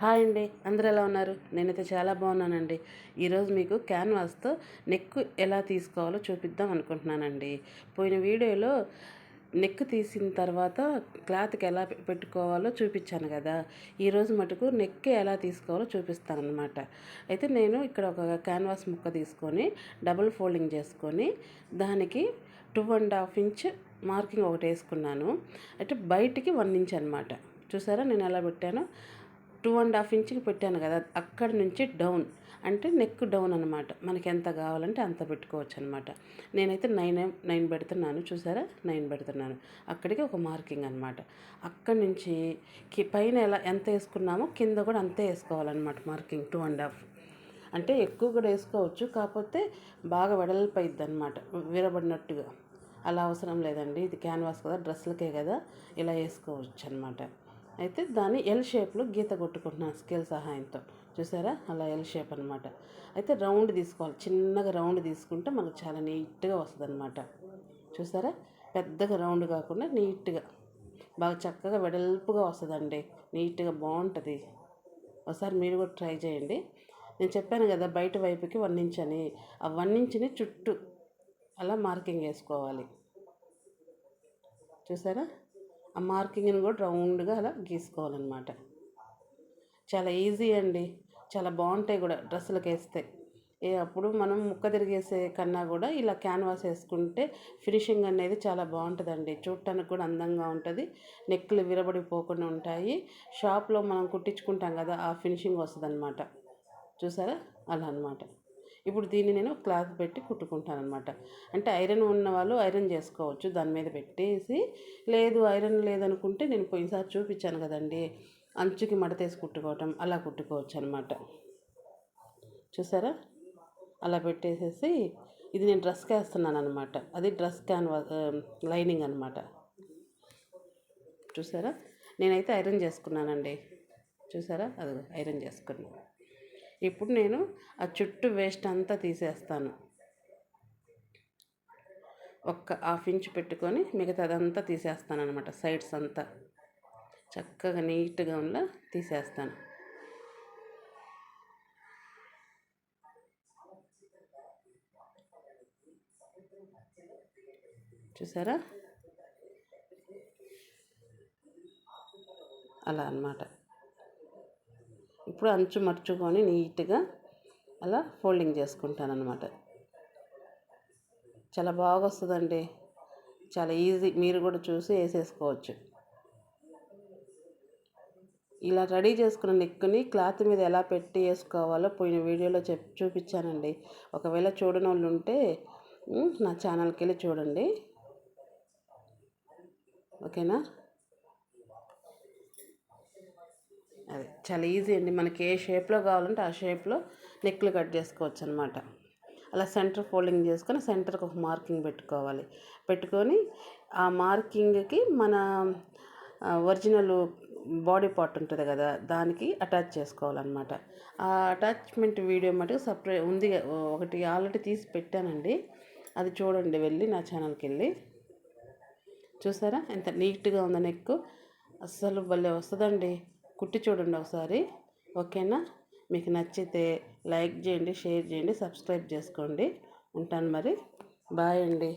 Hi అండి, అందరూ ఎలా ఉన్నారు? నేనైతే చాలా బాగున్నానండి. ఈరోజు మీకు క్యాన్వాస్తో నెక్ ఎలా తీసుకోవాలో చూపిద్దాం అనుకుంటున్నానండి. పోయిన వీడియోలో నెక్ తీసిన తర్వాత క్లాత్కి ఎలా పెట్టుకోవాలో చూపించాను కదా. ఈరోజు మటుకు నెక్ ఎలా తీసుకోవాలో చూపిస్తాను అనమాట. అయితే నేను ఇక్కడ ఒక క్యాన్వాస్ ముక్క తీసుకొని డబుల్ ఫోల్డింగ్ చేసుకొని దానికి 2.5 ఇంచ్ మార్కింగ్ ఒకటి వేసుకున్నాను. అయితే బయటికి 1 ఇంచ్ అనమాట. చూసారా నేను ఎలా పెట్టానో? 2.5 ఇంచ్కి పెట్టాను కదా, అక్కడి నుంచి డౌన్ అంటే నెక్ డౌన్ అనమాట. మనకి ఎంత కావాలంటే అంత పెట్టుకోవచ్చు అనమాట. నేనైతే 9 పెడుతున్నాను. చూసారా, 9 పెడుతున్నాను. అక్కడికి ఒక మార్కింగ్ అనమాట. అక్కడి నుంచి పైన ఎంత వేసుకున్నామో కింద కూడా అంతే వేసుకోవాలన్నమాట. మార్కింగ్ 2.5 అంటే ఎక్కువ కూడా వేసుకోవచ్చు, కాకపోతే బాగా వెడల్పైద్ది అనమాట, విరబడినట్టుగా. అలా అవసరం లేదండి, ఇది క్యాన్వాస్ కదా, డ్రెస్సులకే కదా, ఇలా వేసుకోవచ్చు అనమాట. అయితే దాన్ని ఎల్ షేప్లో గీత కొట్టుకుంటున్నాను స్కేల్ సహాయంతో. చూసారా, అలా ఎల్ షేప్ అనమాట. అయితే రౌండ్ తీసుకోవాలి, చిన్నగా రౌండ్ తీసుకుంటే మనకు చాలా నీట్గా వస్తుంది అనమాట. చూసారా, పెద్దగా రౌండ్ కాకుండా నీట్గా బాగా చక్కగా వెడల్పుగా వస్తుందండి. నీట్గా బాగుంటుంది. ఒకసారి మీరు కూడా ట్రై చేయండి. నేను చెప్పాను కదా బయట వైపుకి 1 ఇంచ్ అని, ఆ 1 ఇంచ్ని చుట్టూ అలా మార్కింగ్ వేసుకోవాలి. చూసారా, ఆ మార్కింగ్ని కూడా రౌండ్గా అలా గీసుకోవాలన్నమాట. చాలా ఈజీ అండి, చాలా బాగుంటాయి కూడా డ్రెస్సులకు వేస్తే. అప్పుడు మనం ముక్క తిరిగేసే కన్నా కూడా ఇలా క్యాన్వాస్ వేసుకుంటే ఫినిషింగ్ అనేది చాలా బాగుంటుందండి. చూడటానికి కూడా అందంగా ఉంటుంది, నెక్లు విరబడిపోకుండా ఉంటాయి. షాప్లో మనం కుట్టించుకుంటాం కదా, ఆ ఫినిషింగ్ వస్తుంది అనమాట. చూసారా, అలా అనమాట. ఇప్పుడు దీన్ని నేను క్లాత్ పెట్టి కుట్టుకుంటాను అనమాట. అంటే ఐరన్ ఉన్న వాళ్ళు ఐరన్ చేసుకోవచ్చు, దాని మీద పెట్టేసి. లేదు ఐరన్ లేదనుకుంటే నేను పోయినసారి చూపించాను కదండి, అంచుకి మడతేసి కుట్టుకోవటం, అలా కుట్టుకోవచ్చు అనమాట. చూసారా, అలా పెట్టేసేసి ఇది నేను డ్రెస్కి వేస్తున్నాను అనమాట. అది డ్రెస్ క్యాన్వాస్ లైనింగ్ అనమాట. చూసారా, నేనైతే ఐరన్ చేసుకున్నానండి. చూసారా, అది ఐరన్ చేసుకున్నాను. ఇప్పుడు నేను ఆ చుట్టూ వేస్ట్ అంతా తీసేస్తాను. ఒక్క 1/2 ఇంచ్ పెట్టుకొని మిగతాదంతా తీసేస్తాను అనమాట. సైడ్స్ అంతా చక్కగా నీట్గా ఉన్న తీసేస్తాను. చూసారా, అలా అన్నమాట. ఇప్పుడు అంచు మర్చుకొని నీట్గా అలా ఫోల్డింగ్ చేసుకుంటాను అనమాట. చాలా బాగా వస్తుందండి, చాలా ఈజీ. మీరు కూడా చూసి వేసేసుకోవచ్చు. ఇలా రెడీ చేసుకున్న నెక్కుని క్లాత్ మీద ఎలా పెట్టి వేసుకోవాలో పోయిన వీడియోలో చూపించానండి. ఒకవేళ చూడని వాళ్ళు ఉంటే నా ఛానల్కి వెళ్ళి చూడండి, ఓకేనా? అది చాలా ఈజీ అండి. మనకి ఏ షేప్లో కావాలంటే ఆ షేప్లో నెక్లు కట్ చేసుకోవచ్చు అనమాట. అలా సెంటర్ ఫోల్డింగ్ చేసుకొని సెంటర్కి ఒక మార్కింగ్ పెట్టుకొని ఆ మార్కింగ్కి మన ఒరిజినల్ బాడీ పార్ట్ ఉంటుంది కదా, దానికి అటాచ్ చేసుకోవాలన్నమాట. ఆ అటాచ్మెంట్ వీడియో మటుకు సపరేట్ ఉంది, ఒకటి ఆల్రెడీ తీసి పెట్టానండి. అది చూడండి, వెళ్ళి నా ఛానల్కి వెళ్ళి. చూసారా ఎంత నీట్గా ఉందో నెక్, అస్సలు భలే వస్తుందండి. కుట్టి చూడండి ఒకసారి, ఓకేనా? మీకు నచ్చితే లైక్ చేయండి, షేర్ చేయండి, సబ్స్క్రైబ్ చేసుకోండి. ఉంటాను మరి, బాయ్ అండి.